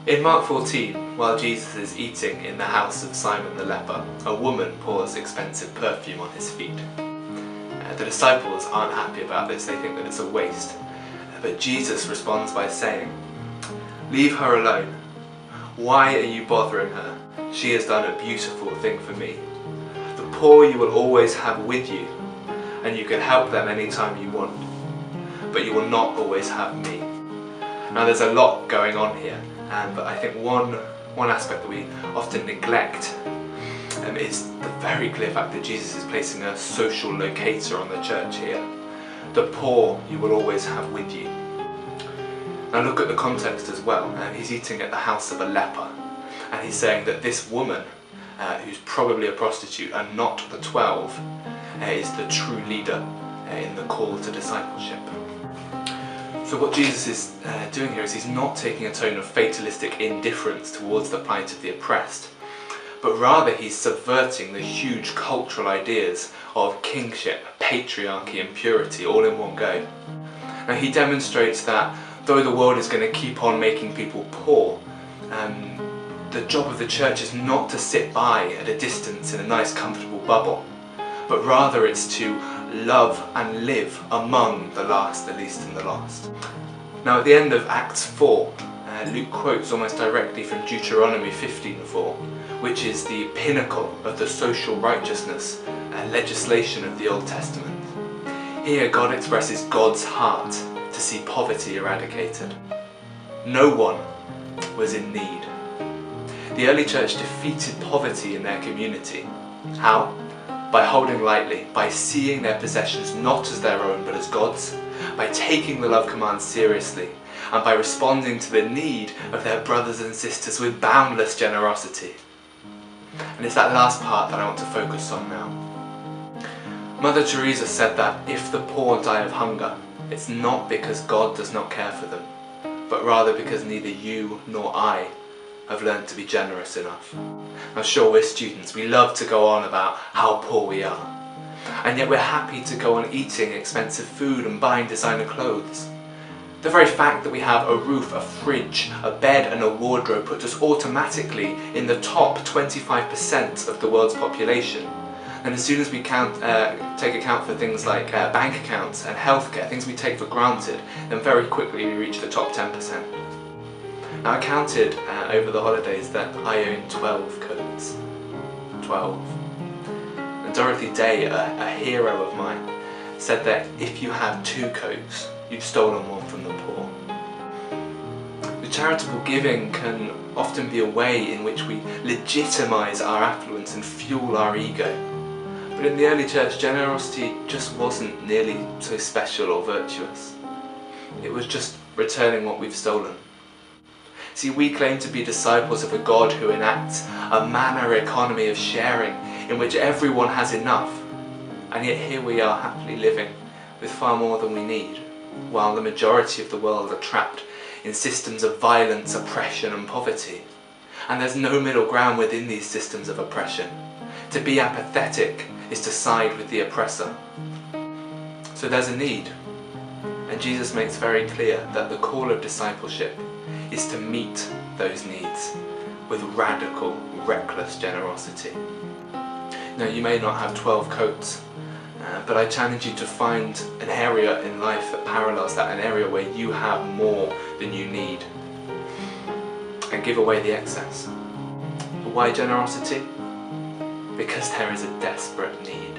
In Mark 14, while Jesus is eating in the house of Simon the leper, a woman pours expensive perfume on his feet. The disciples aren't happy about this, they think that it's a waste. But Jesus responds by saying, "Leave her alone. Why are you bothering her? She has done a beautiful thing for me. The poor you will always have with you, and you can help them anytime you want. But you will not always have me." Now there's a lot going on here, but I think one aspect that we often neglect is the very clear fact that Jesus is placing a social locator on the church here. The poor you will always have with you. Now look at the context as well. He's eating at the house of a leper, and he's saying that this woman, who's probably a prostitute and not the 12, is the true leader in the call to discipleship. So what Jesus is doing here is he's not taking a tone of fatalistic indifference towards the plight of the oppressed, but rather he's subverting the huge cultural ideas of kingship, patriarchy and purity all in one go. Now he demonstrates that though the world is going to keep on making people poor, the job of the church is not to sit by at a distance in a nice comfortable bubble, but rather it's to love and live among the last, the least and the lost. Now at the end of Acts 4, Luke quotes almost directly from Deuteronomy 15:4, which is the pinnacle of the social righteousness legislation of the Old Testament. Here God expresses God's heart to see poverty eradicated. No one was in need. The early church defeated poverty in their community. How? By holding lightly, by seeing their possessions not as their own but as God's, by taking the love command seriously, and by responding to the need of their brothers and sisters with boundless generosity. And it's that last part that I want to focus on now. Mother Teresa said that if the poor die of hunger, it's not because God does not care for them, but rather because neither you nor I have learned to be generous enough. Now sure, we're students, we love to go on about how poor we are, and yet we're happy to go on eating expensive food and buying designer clothes. The very fact that we have a roof, a fridge, a bed and a wardrobe puts us automatically in the top 25% of the world's population. And as soon as we take account for things like bank accounts and healthcare, things we take for granted, then very quickly we reach the top 10%. Now I counted over the holidays that I own 12 coats. 12. And Dorothy Day, a hero of mine, said that if you have 2 coats, you've stolen one from the poor. The charitable giving can often be a way in which we legitimise our affluence and fuel our ego. But in the early church, generosity just wasn't nearly so special or virtuous. It was just returning what we've stolen. See, we claim to be disciples of a God who enacts a manner economy of sharing in which everyone has enough, and yet here we are happily living with far more than we need, while the majority of the world are trapped in systems of violence, oppression and poverty. And there's no middle ground within these systems of oppression. To be apathetic is to side with the oppressor. So there's a need, and Jesus makes very clear that the call of discipleship is to meet those needs with radical, reckless generosity. Now you may not have 12 coats, but I challenge you to find an area in life that parallels that, an area where you have more than you need, and give away the excess. But why generosity? Because there is a desperate need.